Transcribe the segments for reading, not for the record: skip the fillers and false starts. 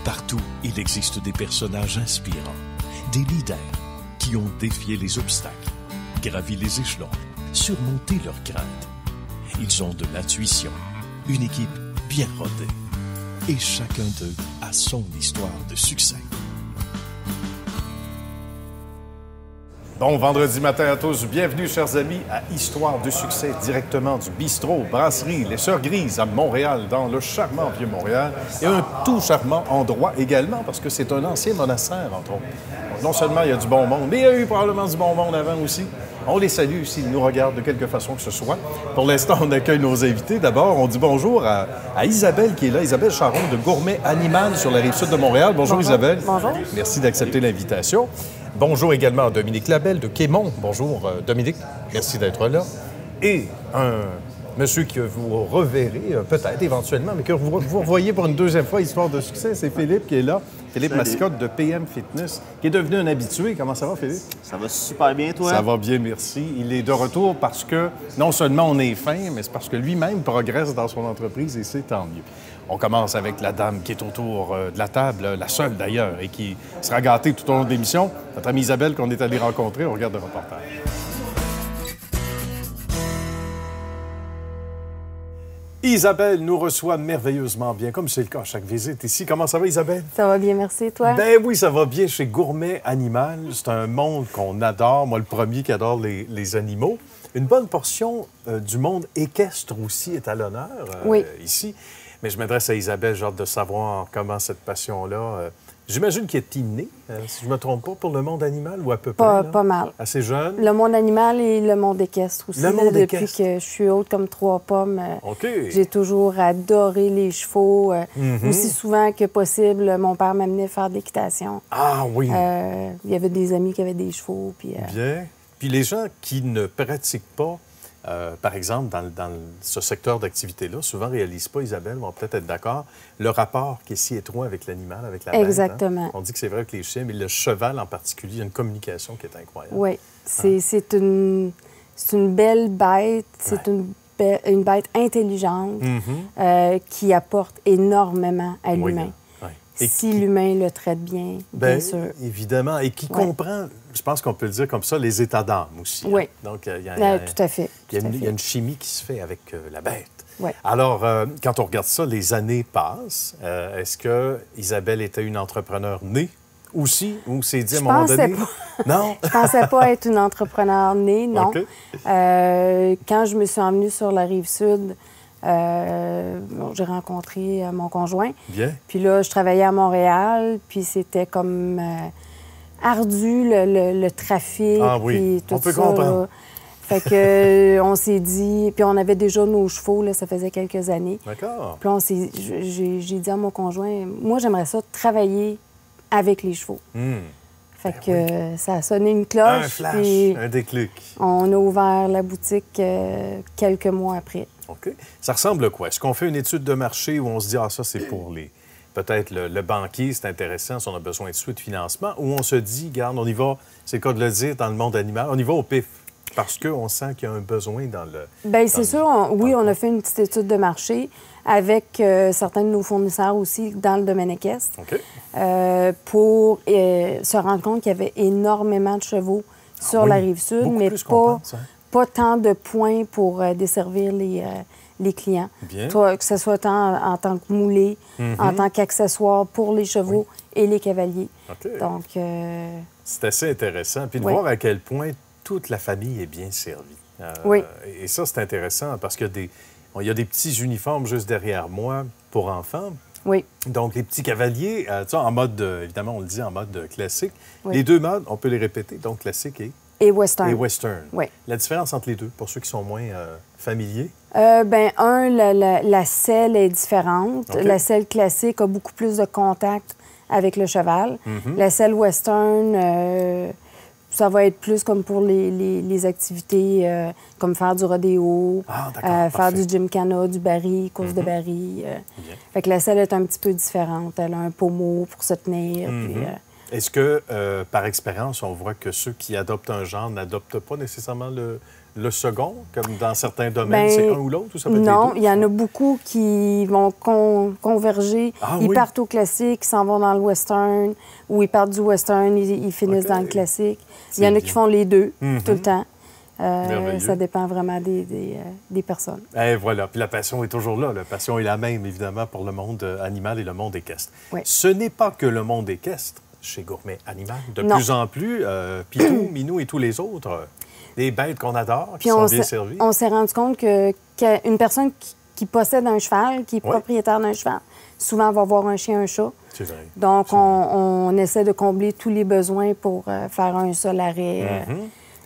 Partout, il existe des personnages inspirants, des leaders qui ont défié les obstacles, gravi les échelons, surmonté leurs craintes. Ils ont de l'intuition, une équipe bien rodée. Et chacun d'eux a son histoire de succès. Bon vendredi matin à tous. Bienvenue, chers amis, à Histoire de succès, directement du bistrot, brasserie Les Sœurs Grises à Montréal, dans le charmant Vieux-Montréal. Et un tout charmant endroit également, parce que c'est un ancien monastère, entre autres. Donc, non seulement il y a du bon monde, mais il y a eu probablement du bon monde avant aussi. On les salue s'ils nous regardent de quelque façon que ce soit. Pour l'instant, on accueille nos invités. D'abord, on dit bonjour à Isabelle qui est là, Isabelle Charon de Gourmet Animal sur la Rive-Sud de Montréal. Bonjour Isabelle. Bonjour. Merci d'accepter l'invitation. Bonjour également à Dominique Labelle de Quémont. Bonjour Dominique, merci d'être là. Et un monsieur que vous reverrez peut-être éventuellement, mais que vous revoyez pour une deuxième fois, Histoire de succès, c'est Philippe qui est là. Philippe Salut. Mascotte de PM Fitness, qui est devenu un habitué. Comment ça va, Philippe? Ça va super bien, toi? Ça va bien, merci. Il est de retour parce que non seulement on est fin, mais c'est parce que lui-même progresse dans son entreprise et c'est tant mieux. On commence avec la dame qui est autour de la table, la seule d'ailleurs, et qui sera gâtée tout au long de l'émission. Notre amie Isabelle qu'on est allé rencontrer. On regarde le reportage. Isabelle nous reçoit merveilleusement bien, comme c'est le cas à chaque visite ici. Comment ça va, Isabelle? Ça va bien, merci. Toi? Ben oui, ça va bien chez Gourmet Animal. C'est un monde qu'on adore. Moi, le premier qui adore les animaux. Une bonne portion du monde équestre aussi est à l'honneur Oui. ici. Mais je m'adresse à Isabelle, j'ai hâte de savoir comment cette passion-là... J'imagine qu'il est innée, si je ne me trompe pas, pour le monde animal ou à peu près? Pas mal. Assez jeune? Le monde animal et le monde équestre aussi. Le monde depuis équestre. que je suis haute comme trois pommes, OK. j'ai toujours adoré les chevaux. Aussi souvent que possible, mon père m'amenait faire de l'équitation. Ah oui! Il y avait des amis qui avaient des chevaux. Puis, Bien. Puis les gens qui ne pratiquent pas, par exemple, dans ce secteur d'activité-là, souvent ne réalisent pas, Isabelle, vont peut-être être d'accord, le rapport qui est si étroit avec l'animal, avec la bête. Exactement. Hein? On dit que c'est vrai que les chiens, mais le cheval en particulier, il y a une communication qui est incroyable. oui, c'est une belle bête. C'est une bête intelligente qui apporte énormément à Oui. l'humain. Oui. Si l'humain le traite bien, bien sûr. Évidemment, et qui comprend, je pense qu'on peut le dire comme ça, les états d'âme aussi. Oui. Hein? Donc, Tout à fait. il y a une chimie qui se fait avec la bête. Oui. Alors, quand on regarde ça, les années passent. Est-ce que Isabelle était une entrepreneure née aussi, ou s'est dit à un moment donné... Non? Je pensais pas être une entrepreneur née, non. OK. Quand je me suis emmenée sur la Rive-Sud, j'ai rencontré mon conjoint. Bien. Puis là, je travaillais à Montréal, puis c'était comme ardu, le trafic, Ah oui, puis tout on peut ça. comprendre. Là. Fait que on s'est dit... Puis on avait déjà nos chevaux, là, ça faisait quelques années. D'accord. Puis j'ai dit à mon conjoint, moi, j'aimerais ça travailler avec les chevaux. Fait que ça a sonné une cloche. Un flash, puis un déclic. on a ouvert la boutique quelques mois après. OK. Ça ressemble à quoi? Est-ce qu'on fait une étude de marché où on se dit, ah, ça, c'est pour les... Peut-être le banquier, c'est intéressant si on a besoin de suite de financement, ou on se dit, regarde, on y va, c'est le cas de le dire, dans le monde animal, on y va au pif, parce qu'on sent qu'il y a un besoin dans le... Bien, c'est sûr, on a fait une petite étude de marché avec certains de nos fournisseurs aussi dans le domaine équestre OK. pour se rendre compte qu'il y avait énormément de chevaux sur la Rive-Sud, Beaucoup mais plus qu'on pense, hein? pas tant de points pour desservir les clients. Bien. Que ce soit en tant que moulé, en tant qu'accessoire pour les chevaux et les cavaliers. OK. Donc, C'est assez intéressant. Puis de Oui. voir à quel point toute la famille est bien servie. Oui. Et ça, c'est intéressant parce qu'il y a des petits uniformes juste derrière moi pour enfants. oui, Donc, les petits cavaliers, tu sais, en mode, évidemment, on le dit en mode classique. Oui. Les deux modes, on peut les répéter, donc classique et western. et western. Oui. La différence entre les deux, pour ceux qui sont moins familiers? La selle est différente. OK. La selle classique a beaucoup plus de contact avec le cheval. La selle western, ça va être plus comme pour les activités, comme faire du rodéo, Ah, d'accord, faire parfait. du gymkhana, du baril, course de baril. Fait que la selle est un petit peu différente. Elle a un pommeau pour se tenir. Puis, Est-ce que, par expérience, on voit que ceux qui adoptent un genre n'adoptent pas nécessairement le le second, comme dans certains domaines, c'est un ou l'autre, ou ça peut être non, les deux? il y en a beaucoup qui vont converger. Ils partent au classique, ils s'en vont dans le western, ou ils partent du western, ils finissent dans le classique. Il y en a qui font les deux tout le temps. Ça dépend vraiment des personnes. Et voilà. Puis la passion est toujours là. La passion est la même, évidemment, pour le monde animal et le monde équestre. Oui. Ce n'est pas que le monde équestre chez Gourmet Animal. De plus en plus, Pitou, Minou et tous les autres, des bêtes qu'on adore, qui sont bien servies. On s'est rendu compte qu'une personne qui possède un cheval, qui est propriétaire d'un cheval, souvent va avoir un chien, un chat. C'est vrai. Donc, on essaie de combler tous les besoins pour faire un seul arrêt.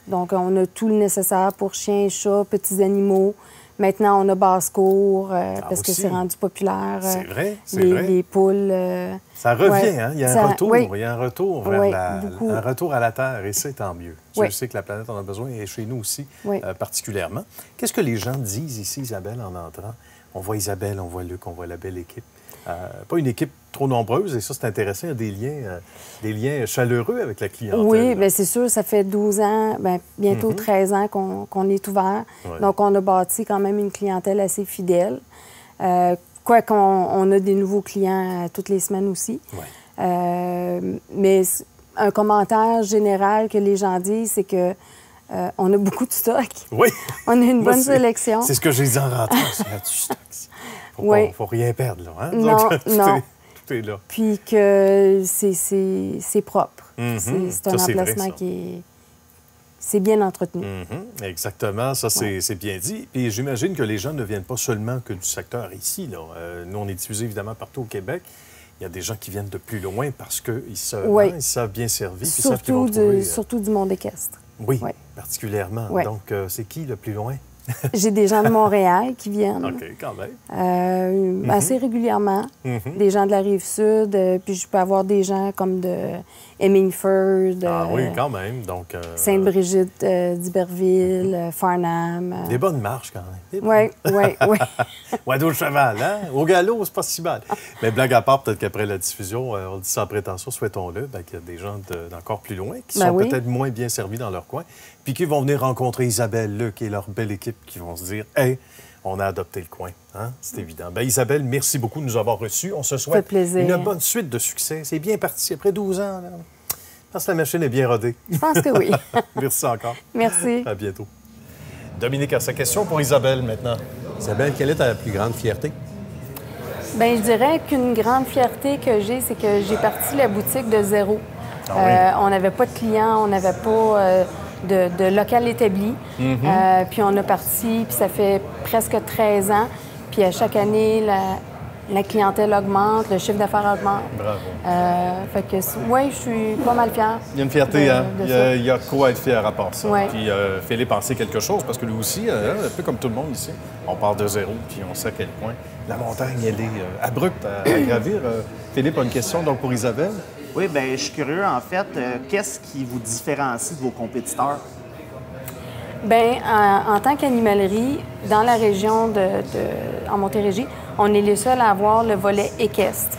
Donc, on a tout le nécessaire pour chiens, chats, petits animaux. Maintenant, on a basse-cour parce que c'est rendu populaire. C'est vrai, c'est vrai. Les poules. Ça revient, hein? Il y a un retour. Oui. Il y a un retour vers un retour à la Terre, et c'est tant mieux. Je sais que la planète en a besoin, et chez nous aussi, particulièrement. Qu'est-ce que les gens disent ici, Isabelle, en entrant? On voit Isabelle, on voit Luc, on voit la belle équipe. Pas une équipe trop nombreuse, et ça, c'est intéressant. Il y a des liens chaleureux avec la clientèle. Oui, bien c'est sûr, ça fait 12 ans, bientôt 13 ans qu'on est ouvert. Ouais. Donc, on a bâti quand même une clientèle assez fidèle. Quoiqu'on on a des nouveaux clients toutes les semaines aussi. Ouais. Mais un commentaire général que les gens disent, c'est que on a beaucoup de stock. Oui. On a une bonne sélection. C'est ce que j'ai dit en rentrant. Il y a du stock. Faut rien perdre, là. Hein? Non, donc, non. Tout est là. Puis que c'est propre. C'est un emplacement qui est... C'est bien entretenu. Exactement, ça, c'est bien dit. Et j'imagine que les gens ne viennent pas seulement que du secteur ici, là. Nous, on est diffusés, évidemment, partout au Québec. Il y a des gens qui viennent de plus loin parce qu'ils savent bien servir. Surtout du monde équestre. Oui, particulièrement. Oui. Donc, c'est qui le plus loin? J'ai des gens de Montréal qui viennent. OK, quand même. Assez régulièrement. Des gens de la Rive-Sud. Puis je peux avoir des gens comme de Hemingford. Oui, quand même. Donc, Sainte-Brigitte d'Iberville, Farnham. Des bonnes marches, quand même. Oui. Wado le cheval, hein? Au galop, c'est pas si mal. Mais blague à part, peut-être qu'après la diffusion, on le dit sans prétention, souhaitons-le, qu'il y a des gens d'encore plus loin qui sont peut-être moins bien servis dans leur coin, puis qui vont venir rencontrer Isabelle, Luc et leur belle équipe, qui vont se dire « Hey, on a adopté le coin. Hein? » C'est évident. Bien, Isabelle, merci beaucoup de nous avoir reçus. On se souhaite une bonne suite de succès. C'est bien parti. Après 12 ans, là, je pense que la machine est bien rodée. Je pense que oui. Merci encore. Merci. À bientôt. Dominique a sa question pour Isabelle maintenant. Isabelle, quelle est ta plus grande fierté? Bien, je dirais qu'une grande fierté que j'ai, c'est que j'ai parti la boutique de zéro. On n'avait pas de clients, on n'avait pas de local établi. Puis on a parti, puis ça fait presque 13 ans. Puis à chaque année, la clientèle augmente, le chiffre d'affaires augmente. Bravo. Fait que, oui, je suis pas mal fière. Il y a une fierté, hein? Il y a quoi être fier à part ça. Ouais. Puis Philippe en sait quelque chose, parce que lui aussi, un peu comme tout le monde ici, on part de zéro, puis on sait à quel point la montagne, elle est abrupte à gravir. Philippe a une question, donc, pour Isabelle. Oui, bien, je suis curieux, en fait, qu'est-ce qui vous différencie de vos compétiteurs? Bien, en tant qu'animalerie, dans la région en Montérégie, on est les seuls à avoir le volet équestre.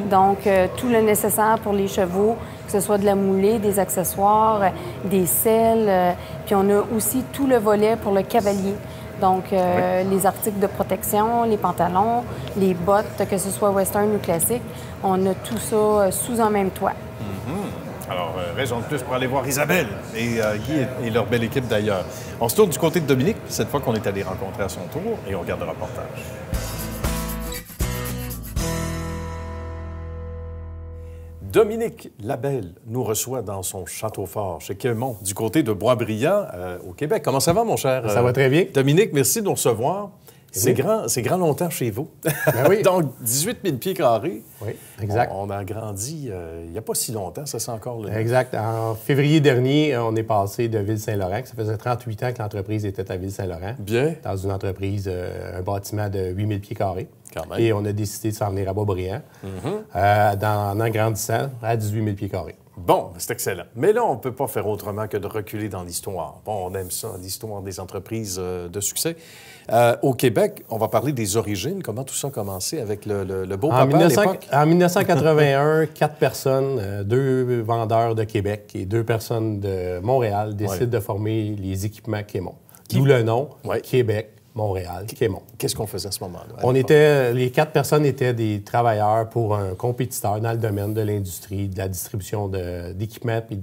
Donc, tout le nécessaire pour les chevaux, que ce soit de la moulée, des accessoires, des selles. Puis on a aussi tout le volet pour le cavalier. Donc, les articles de protection, les pantalons, les bottes, que ce soit western ou classique, on a tout ça sous un même toit. Alors, raison de plus pour aller voir Isabelle et Guy et leur belle équipe d'ailleurs. On se tourne du côté de Dominique, cette fois qu'on est allé rencontrer à son tour, et on regarde le reportage. Dominique Labelle nous reçoit dans son château fort chez Quémont, du côté de Boisbriand, au Québec. Comment ça va, mon cher? Ça va très bien. Dominique, merci de nous recevoir. C'est grand longtemps chez vous. Ben oui. Donc, 18 000 pieds carrés. Oui, exact. On a grandi il n'y a pas si longtemps, ça c'est encore le... Exact. En février dernier, on est passé de Ville-Saint-Laurent. Ça faisait 38 ans que l'entreprise était à Ville-Saint-Laurent. Bien. Dans une entreprise, un bâtiment de 8 000 pieds carrés. Quand même. Et on a décidé de s'en venir à Boisbriand, en agrandissant à 18 000 pieds carrés. Bon, c'est excellent. Mais là, on ne peut pas faire autrement que de reculer dans l'histoire. Bon, on aime ça, l'histoire des entreprises de succès. Au Québec, on va parler des origines. Comment tout ça a commencé avec le beau-papa à l'époque? En 1981, 4 personnes, 2 vendeurs de Québec et 2 personnes de Montréal décident de former les équipements Quémont. D'où le nom, Ouais. Québec, Montréal, Quémont. Qu'est-ce qu'on faisait à ce moment-là? Les 4 personnes étaient des travailleurs pour un compétiteur dans le domaine de l'industrie, de la distribution d'équipements et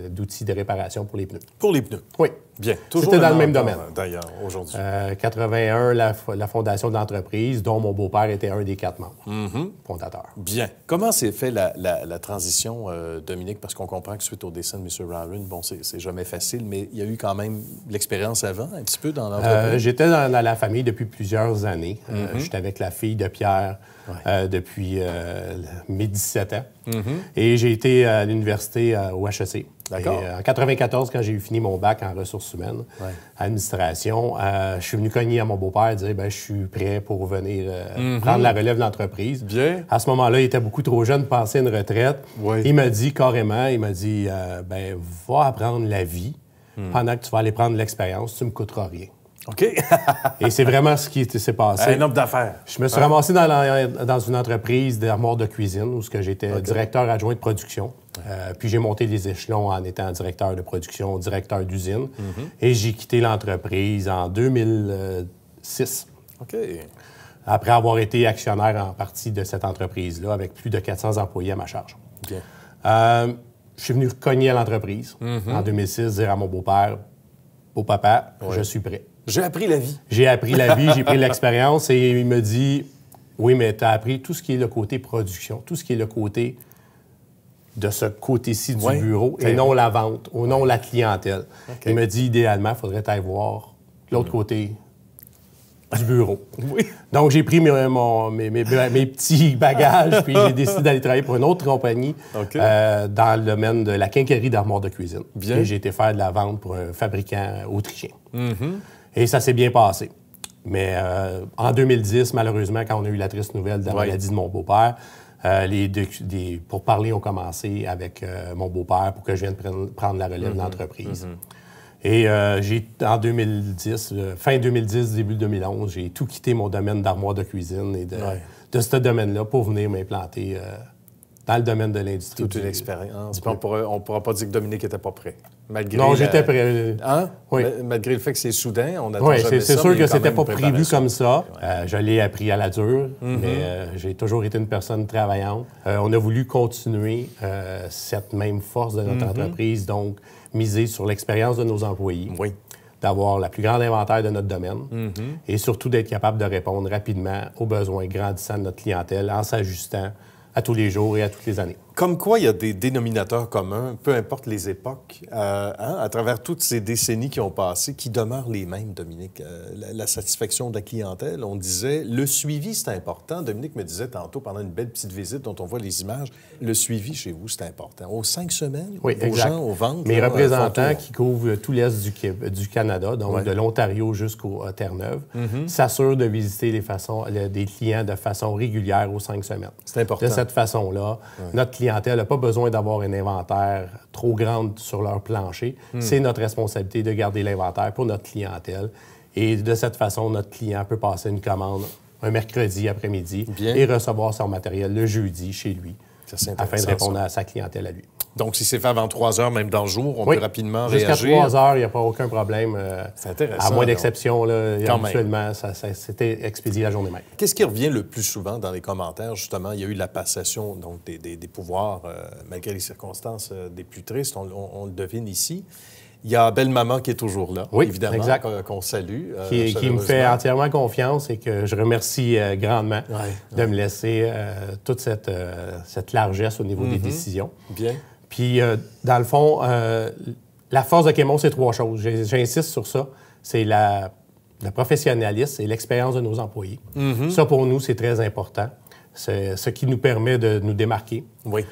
d'outils de réparation pour les pneus. Pour les pneus. Oui. Bien. Toujours C'était dans le même encore, domaine. D'ailleurs, aujourd'hui. 81, la fondation de l'entreprise, dont mon beau-père était un des 4 membres fondateurs. Bien. Comment s'est fait la transition, Dominique? Parce qu'on comprend que suite au décès de M. Rowland, bon, c'est jamais facile, mais il y a eu quand même l'expérience avant, un petit peu dans l'entreprise. J'étais dans la famille depuis plusieurs années. J'étais avec la fille de Pierre depuis mes 17 ans. Et j'ai été à l'université au HEC. D'accord. Et, en 94, quand j'ai eu fini mon bac en ressources humaines, administration, je suis venu cogner à mon beau-père et dire je suis prêt pour venir prendre la relève de l'entreprise. Bien. À ce moment-là, il était beaucoup trop jeune pour passer une retraite. Oui. Il m'a dit carrément, va apprendre la vie pendant que tu vas aller prendre l'expérience, tu me coûteras rien. OK. Et c'est vraiment ce qui s'est passé. Un homme d'affaires. Je me suis ramassé dans une entreprise d'armoire de cuisine où j'étais directeur adjoint de production. Puis j'ai monté les échelons en étant directeur de production, directeur d'usine. Et j'ai quitté l'entreprise en 2006. OK. Après avoir été actionnaire en partie de cette entreprise-là avec plus de 400 employés à ma charge. Bien. Je suis venu cogner à l'entreprise en 2006, dire à mon beau-père, beau-papa, je suis prêt. J'ai appris la vie. J'ai appris la vie, j'ai pris l'expérience et il me dit oui, mais tu as appris tout ce qui est le côté production, tout ce qui est le côté de ce côté-ci du bureau et non la vente, ou non la clientèle. Okay. Il me dit idéalement, il faudrait aller voir l'autre côté du bureau. Oui. Donc, j'ai pris mes petits bagages puis j'ai décidé d'aller travailler pour une autre compagnie dans le domaine de la quincaillerie d'armoire de cuisine. Bien. Et j'ai été faire de la vente pour un fabricant autrichien. Et ça s'est bien passé. Mais en 2010, malheureusement, quand on a eu la triste nouvelle de la maladie de mon beau-père, les pourparlers ont commencé avec mon beau-père pour que je vienne prendre la relève de l'entreprise. Et en 2010, fin 2010, début 2011, j'ai tout quitté mon domaine d'armoire de cuisine et de ce domaine-là pour venir m'implanter dans le domaine de l'industrie. Toute une expérience. On ne pourra pas dire que Dominique n'était pas prêt. Malgré j'étais prêt. Hein? Oui. Malgré le fait que c'est soudain, on attend jamais ça. C'est sûr que c'était pas prévu comme ça. Je l'ai appris à la dure, mais j'ai toujours été une personne travaillante. On a voulu continuer cette même force de notre entreprise, donc miser sur l'expérience de nos employés. Oui. D'avoir la plus grande inventaire de notre domaine et surtout d'être capable de répondre rapidement aux besoins grandissants de notre clientèle en s'ajustant à tous les jours et à toutes les années. Comme quoi, il y a des dénominateurs communs, peu importe les époques, à travers toutes ces décennies qui ont passé, qui demeurent les mêmes, Dominique. La satisfaction de la clientèle, on disait, le suivi, c'est important. Dominique me disait tantôt, pendant une belle petite visite dont on voit les images, le suivi chez vous, c'est important. Aux 5 semaines, vos gens, aux ventes... Mes représentants qui couvrent tout l'Est du Canada, donc de l'Ontario jusqu'aux Terre-Neuve, s'assurent de visiter des clients de façon régulière aux 5 semaines. C'est important. De cette façon-là, notre clientèle n'a pas besoin d'avoir un inventaire trop grand sur leur plancher. C'est notre responsabilité de garder l'inventaire pour notre clientèle. Et de cette façon, notre client peut passer une commande un mercredi après-midi et recevoir son matériel le jeudi chez lui afin de répondre à sa clientèle à lui. Donc, si c'est fait avant 3 heures, même dans le jour, on peut rapidement réagir. Jusqu'à 3 heures, il n'y a pas aucun problème. C'est intéressant. À moins d'exception, habituellement, c'était expédié la journée même. Qu'est-ce qui revient le plus souvent dans les commentaires? Justement, il y a eu la passation donc, des pouvoirs, malgré les circonstances des plus tristes, on le devine ici. Il y a Belle-Maman qui est toujours là, évidemment, qu'on salue. Qui me fait entièrement confiance et que je remercie grandement de me laisser toute cette largesse au niveau des décisions. Bien. Puis, dans le fond, la force de Quémont, c'est 3 choses. J'insiste sur ça. C'est le professionnalisme et l'expérience de nos employés. Ça, pour nous, c'est très important. C'est ce qui nous permet de nous démarquer. Oui.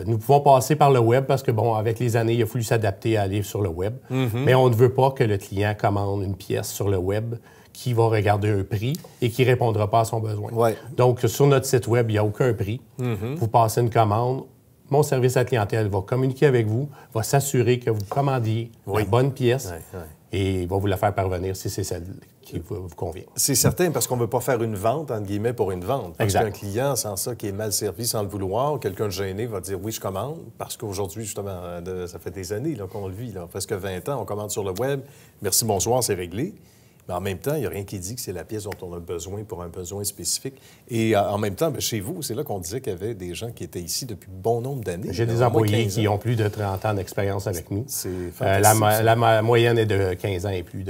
Nous pouvons passer par le web parce que, bon, avec les années, il a fallu s'adapter à aller sur le web. Mais on ne veut pas que le client commande une pièce sur le web qui va regarder un prix et qui ne répondra pas à son besoin. Ouais. Donc, sur notre site web, il n'y a aucun prix. Vous passez une commande. Mon service à la clientèle va communiquer avec vous, va s'assurer que vous commandiez la bonne pièce et il va vous la faire parvenir si c'est celle qui vous convient. C'est certain, parce qu'on ne veut pas faire une vente, entre guillemets, pour une vente. Parce Exact. qu'un client, sans ça, qui est mal servi sans le vouloir, quelqu'un de gêné va dire « oui, je commande », parce qu'aujourd'hui, justement, ça fait des années qu'on le vit, là, presque 20 ans, on commande sur le web, merci, bonsoir, c'est réglé. Mais en même temps, il n'y a rien qui dit que c'est la pièce dont on a besoin pour un besoin spécifique. Et en même temps, bien, chez vous, c'est là qu'on disait qu'il y avait des gens qui étaient ici depuis bon nombre d'années. J'ai des employés qui ont plus de 30 ans d'expérience avec nous. C'est fantastique. La moyenne est de 15 ans et plus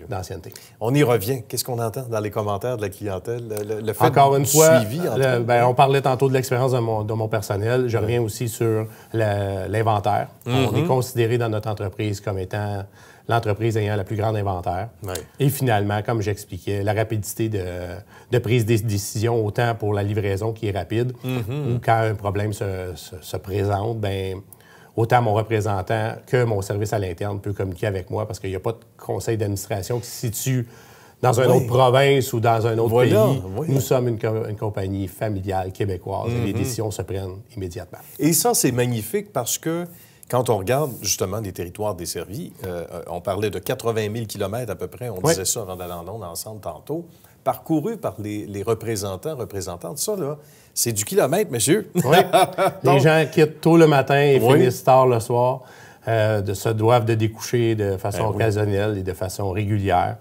d'ancienneté. On y revient. Qu'est-ce qu'on entend dans les commentaires de la clientèle? Le fait Encore une fois, suivi, on parlait tantôt de l'expérience de mon personnel. Je reviens aussi sur l'inventaire. On est considéré dans notre entreprise comme étant l'entreprise ayant la plus grande inventaire. Ouais. Et finalement, comme j'expliquais, la rapidité de prise des décisions, autant pour la livraison qui est rapide, ou quand un problème se présente, bien, autant mon représentant que mon service à l'interne peut communiquer avec moi parce qu'il n'y a pas de conseil d'administration qui se situe dans une autre province ou dans un autre pays. Nous sommes une compagnie familiale québécoise et les décisions se prennent immédiatement. Et ça, c'est magnifique parce que quand on regarde justement les territoires desservis, on parlait de 80 000 km à peu près, on disait ça avant d'aller en ondes ensemble tantôt, parcouru par les représentants, représentantes. Ça, là, c'est du kilomètre, monsieur. Oui. Les gens quittent tôt le matin et finissent tard le soir. Se doivent de découcher de façon occasionnelle et de façon régulière.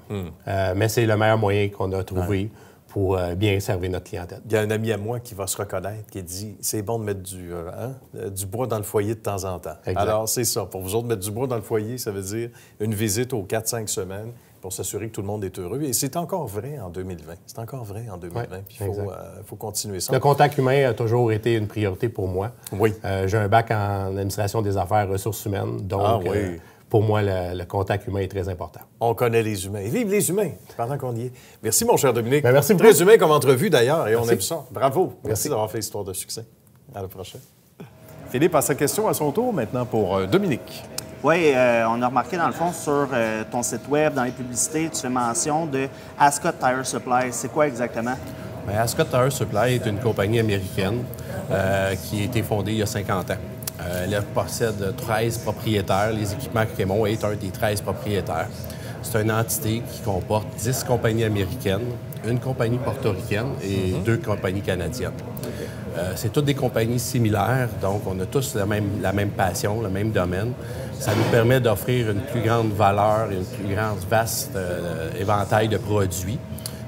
Mais c'est le meilleur moyen qu'on a trouvé pour bien servir notre clientèle. Il y a un ami à moi qui va se reconnaître, qui dit « c'est bon de mettre du bois dans le foyer de temps en temps ». Alors, c'est ça. Pour vous autres, mettre du bois dans le foyer, ça veut dire une visite aux 4-5 semaines pour s'assurer que tout le monde est heureux. Et c'est encore vrai en 2020. C'est encore vrai en 2020. Puis il faut continuer ça. Le contact humain a toujours été une priorité pour moi. Oui. J'ai un bac en administration des affaires ressources humaines. Donc, pour moi, le contact humain est très important. On connaît les humains. Et vive les humains, pendant qu'on y est. Merci, mon cher Dominique. Bien, merci très humain comme entrevue, d'ailleurs, et on aime ça. Bravo. Merci d'avoir fait Histoire de succès. À la prochaine. Philippe a sa question à son tour maintenant pour Dominique. Oui, on a remarqué, dans le fond, sur ton site web, dans les publicités, tu fais mention de Ascot Tire Supply. C'est quoi exactement? Bien, Ascot Tire Supply est une compagnie américaine qui a été fondée il y a 50 ans. Elle possède 13 propriétaires. Les équipements Crémont est un des 13 propriétaires. C'est une entité qui comporte 10 compagnies américaines, une compagnie portoricaine et 2 compagnies canadiennes. C'est toutes des compagnies similaires, donc on a tous la même passion, le même domaine. Ça nous permet d'offrir une plus grande valeur et une plus grande vaste éventail de produits.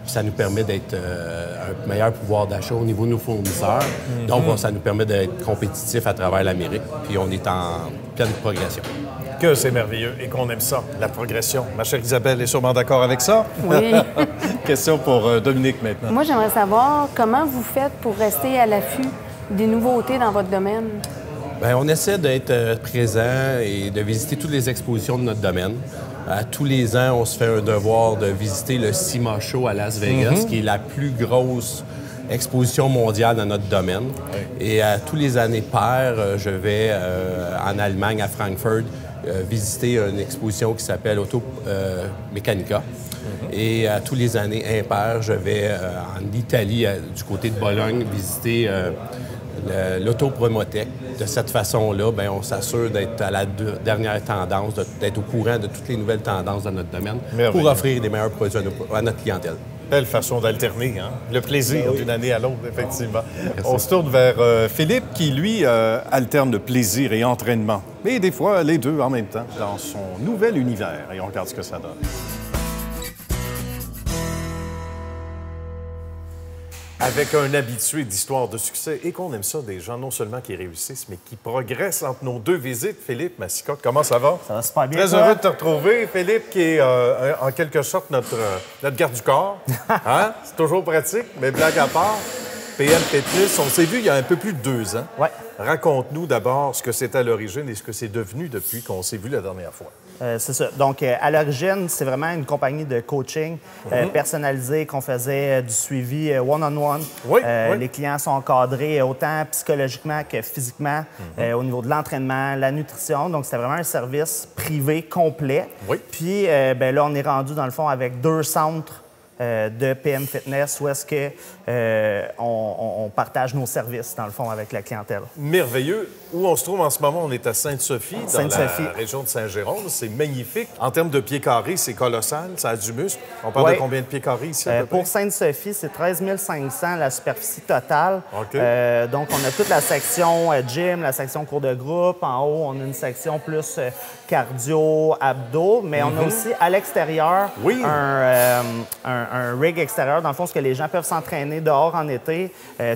Puis ça nous permet d'être un meilleur pouvoir d'achat au niveau de nos fournisseurs. Donc, ça nous permet d'être compétitifs à travers l'Amérique. Puis on est en pleine progression. Que c'est merveilleux et qu'on aime ça, la progression. Ma chère Isabelle est sûrement d'accord avec ça? Oui. Question pour Dominique maintenant. Moi, j'aimerais savoir comment vous faites pour rester à l'affût des nouveautés dans votre domaine. Bien, on essaie d'être présent et de visiter toutes les expositions de notre domaine. Tous les ans, on se fait un devoir de visiter le SEMA Show à Las Vegas, qui est la plus grosse exposition mondiale dans notre domaine. Et tous les années paires, je vais en Allemagne, à Francfort, visiter une exposition qui s'appelle Auto Mechanica. Et tous les années impaires, je vais en Italie, du côté de Bologne, visiter l'Auto-Promotech. De cette façon-là, bien, on s'assure d'être à la dernière tendance, d'être au courant de toutes les nouvelles tendances dans notre domaine pour offrir des meilleurs produits à notre clientèle. Belle façon d'alterner, hein? Le plaisir d'une année à l'autre, effectivement. Merci. On se tourne vers Philippe qui, lui, alterne le plaisir et entraînement. Mais des fois, les deux en même temps, dans son nouvel univers. Et on regarde ce que ça donne. Avec un habitué d'histoire de succès et qu'on aime ça, des gens non seulement qui réussissent, mais qui progressent entre nos deux visites. Philippe Massicotte, comment ça va? Ça va super bien. Très heureux de te retrouver. Philippe, qui est en quelque sorte notre garde du corps. Hein? C'est toujours pratique, mais blague à part. PM Pétrus, on s'est vu il y a un peu plus de 2 ans. Ouais. Raconte-nous d'abord ce que c'est à l'origine et ce que c'est devenu depuis qu'on s'est vu la dernière fois. C'est ça. Donc, à l'origine, c'est vraiment une compagnie de coaching personnalisé qu'on faisait du suivi one-on-one. Oui, Les clients sont encadrés autant psychologiquement que physiquement au niveau de l'entraînement, la nutrition. Donc, c'était vraiment un service privé complet. Oui. Puis, là, on est rendu, dans le fond, avec 2 centres de PM Fitness où est-ce que on partage nos services, dans le fond, avec la clientèle. Merveilleux. Où on se trouve en ce moment? On est à Sainte-Sophie, dans la région de Saint-Jérôme. C'est magnifique. En termes de pieds carrés, c'est colossal. Ça a du muscle. On parle de combien de pieds carrés ici? Pour Sainte-Sophie, c'est 13 500 la superficie totale. Okay. Donc, on a toute la section gym, la section cours de groupe. En haut, on a une section plus cardio, abdos. Mais on a aussi à l'extérieur un rig extérieur. Dans le fond, ce que les gens peuvent s'entraîner dehors en été.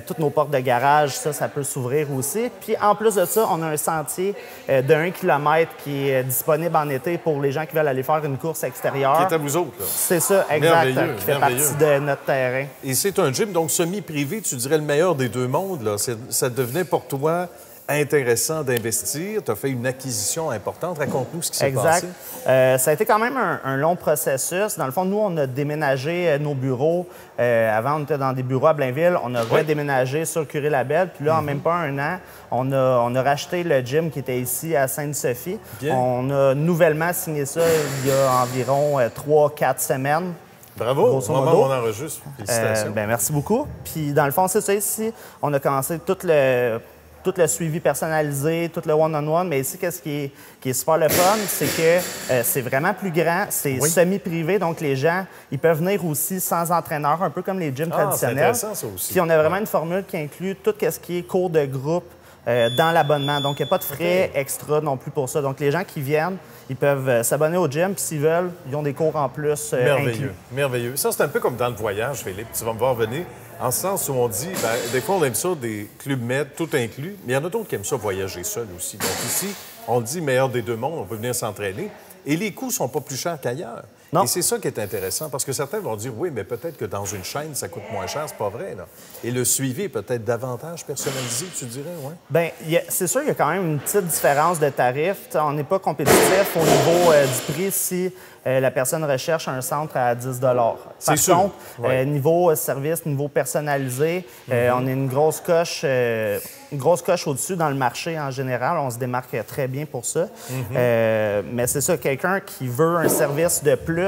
Toutes nos portes de garage, ça peut s'ouvrir aussi. Puis, en plus de ça, on a un sentier de 1 km qui est disponible en été pour les gens qui veulent aller faire une course extérieure. Qui est à vous autres, là. C'est ça, exact. Qui fait partie de notre terrain. Et c'est un gym, donc semi-privé, tu dirais le meilleur des deux mondes, là. Ça devenait pour toi intéressant d'investir. Tu as fait une acquisition importante. Raconte-nous ce qui s'est passé. Ça a été quand même un long processus. Dans le fond, nous, on a déménagé nos bureaux. Avant, on était dans des bureaux à Blainville. On a redéménagé sur Curie-Labelle. Puis là, en même pas un an, on a racheté le gym qui était ici à Sainte-Sophie. On a nouvellement signé ça il y a environ 3-4 semaines. Bravo! Au moment où on enregistre. Félicitations. Merci beaucoup. Puis, dans le fond, c'est ça ici. On a commencé tout le suivi personnalisé, tout le one-on-one. Mais ici, qu'est-ce qui est super le fun, c'est que c'est vraiment plus grand, c'est semi-privé. Donc, les gens, ils peuvent venir aussi sans entraîneur, un peu comme les gyms traditionnels. C'est intéressant, ça aussi. Puis, on a vraiment une formule qui inclut tout ce qui est cours de groupe dans l'abonnement. Donc, il n'y a pas de frais extra non plus pour ça. Donc, les gens qui viennent, ils peuvent s'abonner au gym, puis s'ils veulent, ils ont des cours en plus inclus. Merveilleux. Ça, c'est un peu comme dans le voyage, Philippe. Tu vas me voir venir. En ce sens où on dit, des fois, on aime ça, des clubs med, tout inclus, mais il y en a d'autres qui aiment ça voyager seul aussi. Donc ici, on dit meilleur des deux mondes, on peut venir s'entraîner. Et les coûts ne sont pas plus chers qu'ailleurs. Et c'est ça qui est intéressant, parce que certains vont dire, oui, mais peut-être que dans une chaîne, ça coûte moins cher. C'est pas vrai, là. Et le suivi est peut-être davantage personnalisé, tu dirais, oui? Bien, c'est sûr qu'il y a quand même une petite différence de tarif. On n'est pas compétitif au niveau du prix si la personne recherche un centre à 10 Par contre, niveau service, niveau personnalisé, on est une grosse coche au-dessus dans le marché en général. On se démarque très bien pour ça. Mais c'est ça, quelqu'un qui veut un service de plus,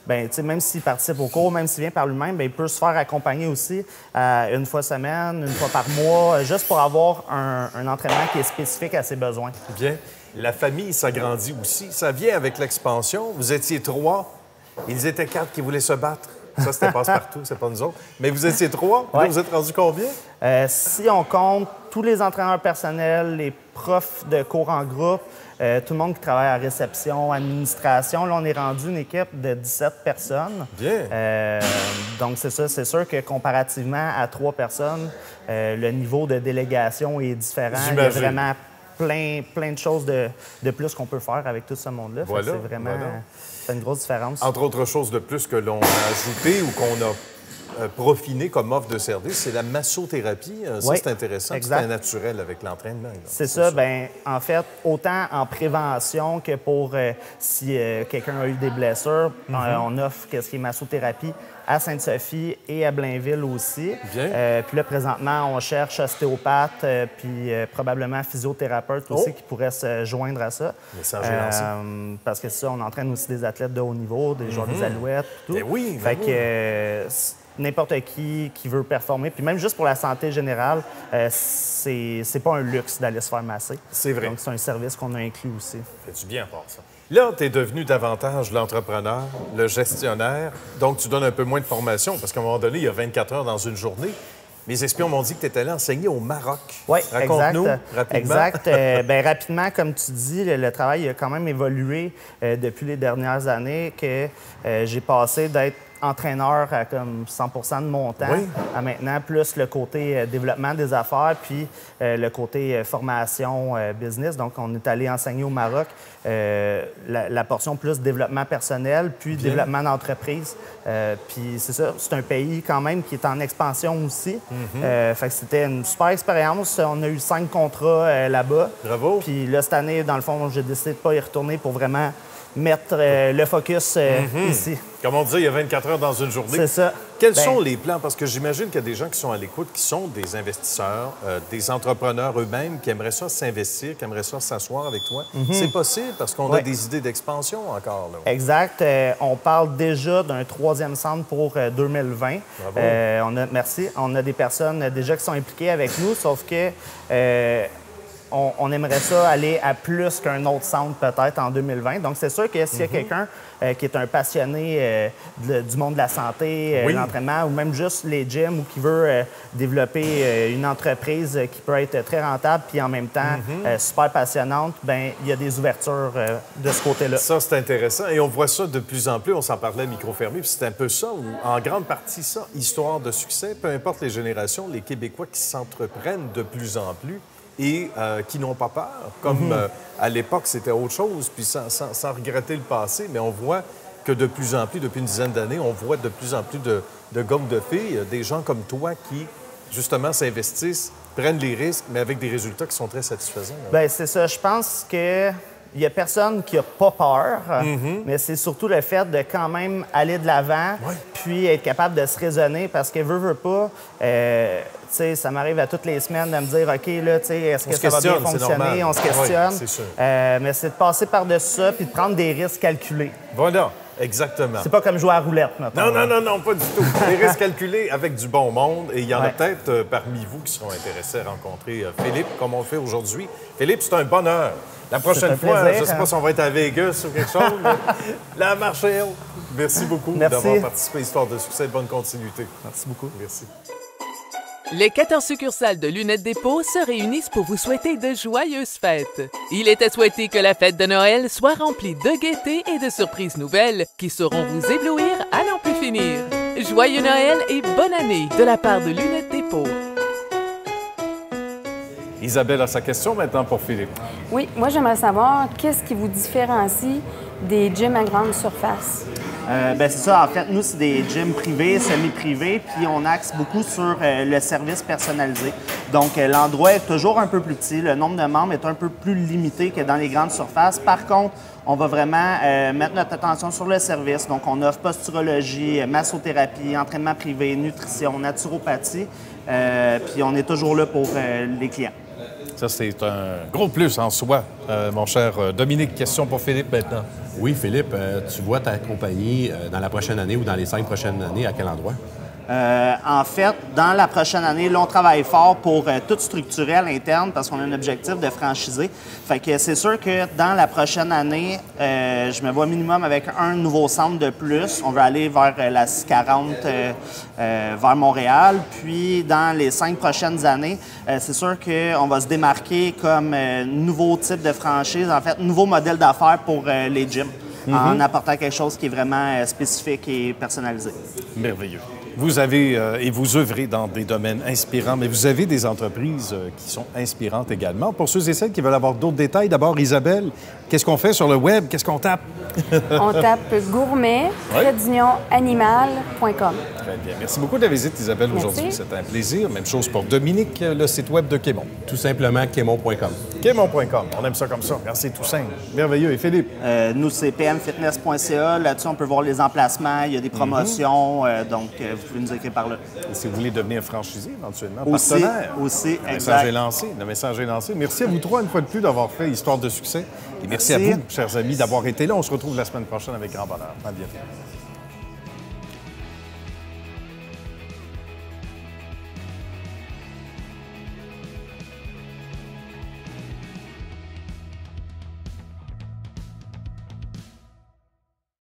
bien, même s'il participe au cours, même s'il vient par lui-même, bien, il peut se faire accompagner aussi une fois semaine, une fois par mois, juste pour avoir un entraînement qui est spécifique à ses besoins. Bien. La famille s'agrandit aussi. Ça vient avec l'expansion. Vous étiez 3. Ils étaient 4 qui voulaient se battre. Ça, c'était passe-partout, c'est pas nous autres. Mais vous étiez 3. Là, vous êtes rendu combien? Si on compte tous les entraîneurs personnels, les profs de cours en groupe, tout le monde qui travaille à réception, administration, là, on est rendu une équipe de 17 personnes. Bien. Donc, c'est ça. C'est sûr que comparativement à 3 personnes, le niveau de délégation est différent. Il y a vraiment plein de choses de plus qu'on peut faire avec tout ce monde-là. Voilà, c'est vraiment c'est une grosse différence. Entre autres choses de plus que l'on a ajouté ou qu'on a profiné comme offre de service, c'est la massothérapie. Ça, c'est intéressant. C'est naturel avec l'entraînement. C'est ça. Bien, en fait, autant en prévention que pour si quelqu'un a eu des blessures, on offre ce qui est massothérapie à Sainte-Sophie et à Blainville aussi. Puis là, présentement, on cherche ostéopathe puis probablement physiothérapeute aussi qui pourrait se joindre à ça. Parce que ça, on entraîne aussi des athlètes de haut niveau, des joueurs des Alouettes, tout. Fait que n'importe qui veut performer, puis même juste pour la santé générale, c'est pas un luxe d'aller se faire masser. C'est vrai. Donc, c'est un service qu'on a inclus aussi. Fais-tu bien pour ça? Là, tu es devenu davantage l'entrepreneur, le gestionnaire, donc tu donnes un peu moins de formation, parce qu'à un moment donné, il y a 24 heures dans une journée. Mes espions m'ont dit que tu étais allé enseigner au Maroc. Oui, raconte-nous rapidement. Exact. Bien, rapidement, comme tu dis, le travail a quand même évolué depuis les dernières années, que j'ai passé d'être entraîneur à comme 100 de mon temps à maintenant, plus le côté développement des affaires, puis le côté formation business. Donc, on est allé enseigner au Maroc la portion plus développement personnel, puis développement d'entreprise. Puis c'est ça, c'est un pays quand même qui est en expansion aussi. Fait que c'était une super expérience. On a eu 5 contrats là-bas. Bravo! Puis là, cette année, dans le fond, j'ai décidé de ne pas y retourner pour vraiment mettre le focus ici. Comme on disait, il y a 24 heures dans une journée. C'est ça. Quels sont les plans? Parce que j'imagine qu'il y a des gens qui sont à l'écoute, qui sont des investisseurs, des entrepreneurs eux-mêmes, qui aimeraient ça s'investir, qui aimeraient ça s'asseoir avec toi. C'est possible parce qu'on a des idées d'expansion encore. Là. Exact. On parle déjà d'un 3e centre pour 2020. Bravo. Merci. On a des personnes déjà qui sont impliquées avec nous, sauf que on aimerait ça aller à plus qu'un autre centre peut-être en 2020. Donc, c'est sûr que s'il y a quelqu'un qui est un passionné du monde de la santé, l'entraînement, ou même juste les gyms, ou qui veut développer une entreprise qui peut être très rentable puis en même temps super passionnante, bien, il y a des ouvertures de ce côté-là. Ça, c'est intéressant. Et on voit ça de plus en plus. On s'en parlait à micro fermé. Puis c'est un peu ça, ou en grande partie ça, histoire de succès. Peu importe les générations, les Québécois qui s'entreprennent de plus en plus et qui n'ont pas peur. Comme à l'époque, c'était autre chose, puis sans regretter le passé, mais on voit que de plus en plus, depuis une dizaine d'années, on voit de plus en plus de gars ou de filles, des gens comme toi qui, justement, s'investissent, prennent les risques, mais avec des résultats qui sont très satisfaisants. Bien, c'est ça. Je pense que il n'y a personne qui n'a pas peur, mais c'est surtout le fait de quand même aller de l'avant, puis être capable de se raisonner, parce que veut pas, tu sais, ça m'arrive à toutes les semaines de me dire, OK, là, tu sais, est-ce que ça va bien fonctionner? On se questionne. Ouais, c'est sûr. Mais c'est de passer par-dessus ça, puis de prendre des risques calculés. Voilà. Exactement. C'est pas comme jouer à roulette, maintenant. Non, pas du tout. Des risques calculés avec du bon monde. Et il y en a peut-être parmi vous qui seront intéressés à rencontrer Philippe, comme on le fait aujourd'hui. Philippe, c'est un bonheur. La prochaine fois, je ne sais pas si on va être à Vegas ou quelque chose, mais la marche est haute. Merci beaucoup d'avoir participé à Histoire de succès. Bonne continuité. Merci beaucoup. Merci. Les 14 succursales de Lunettes Dépôt se réunissent pour vous souhaiter de joyeuses fêtes. Il est à souhaiter que la fête de Noël soit remplie de gaieté et de surprises nouvelles qui sauront vous éblouir à n'en plus finir. Joyeux Noël et bonne année de la part de Lunettes Dépôt. Isabelle a sa question maintenant pour Philippe. Oui, moi j'aimerais savoir qu'est-ce qui vous différencie des gyms à grande surface? Bien, c'est ça. En fait, nous, c'est des gyms privés, semi-privés, puis on axe beaucoup sur le service personnalisé. Donc, l'endroit est toujours un peu plus petit, le nombre de membres est un peu plus limité que dans les grandes surfaces. Par contre, on va vraiment mettre notre attention sur le service. Donc, on offre posturologie, massothérapie, entraînement privé, nutrition, naturopathie, puis on est toujours là pour les clients. Ça, c'est un gros plus en soi, mon cher Dominique. Question pour Philippe maintenant. Oui, Philippe, tu vois ta compagnie dans la prochaine année ou dans les 5 prochaines années, à quel endroit? En fait, dans la prochaine année, là, on travaille fort pour tout structurer à l'interne parce qu'on a un objectif de franchiser. Fait que c'est sûr que dans la prochaine année, je me vois minimum avec un nouveau centre de plus. On veut aller vers la 640 vers Montréal. Puis, dans les 5 prochaines années, c'est sûr qu'on va se démarquer comme nouveau type de franchise, en fait, nouveau modèle d'affaires pour les gyms, en apportant quelque chose qui est vraiment spécifique et personnalisé. Merveilleux. Vous avez, et vous œuvrez dans des domaines inspirants, mais vous avez des entreprises qui sont inspirantes également. Pour ceux et celles qui veulent avoir d'autres détails, d'abord, Isabelle, qu'est-ce qu'on fait sur le web? Qu'est-ce qu'on tape? On tape gourmet-animal.com. Très bien. Merci beaucoup de la visite, Isabelle, aujourd'hui. C'était un plaisir. Même chose pour Dominique, le site web de Quémont. Tout simplement, Quémont.com. Quémont.com. On aime ça comme ça. Merci, tout simple. Merveilleux. Et Philippe? Nous, c'est pmfitness.ca. Là-dessus, on peut voir les emplacements. Il y a des promotions. Donc, vous pouvez nous écrire par là. Et si vous voulez devenir franchisé, éventuellement, aussi, partenaire. Aussi, le exact. Message est lancé. Le message est lancé. Merci à vous trois, une fois de plus, d'avoir fait Histoire de succès. Et merci à vous, chers amis, d'avoir été là. On se retrouve la semaine prochaine avec grand bonheur. À bientôt.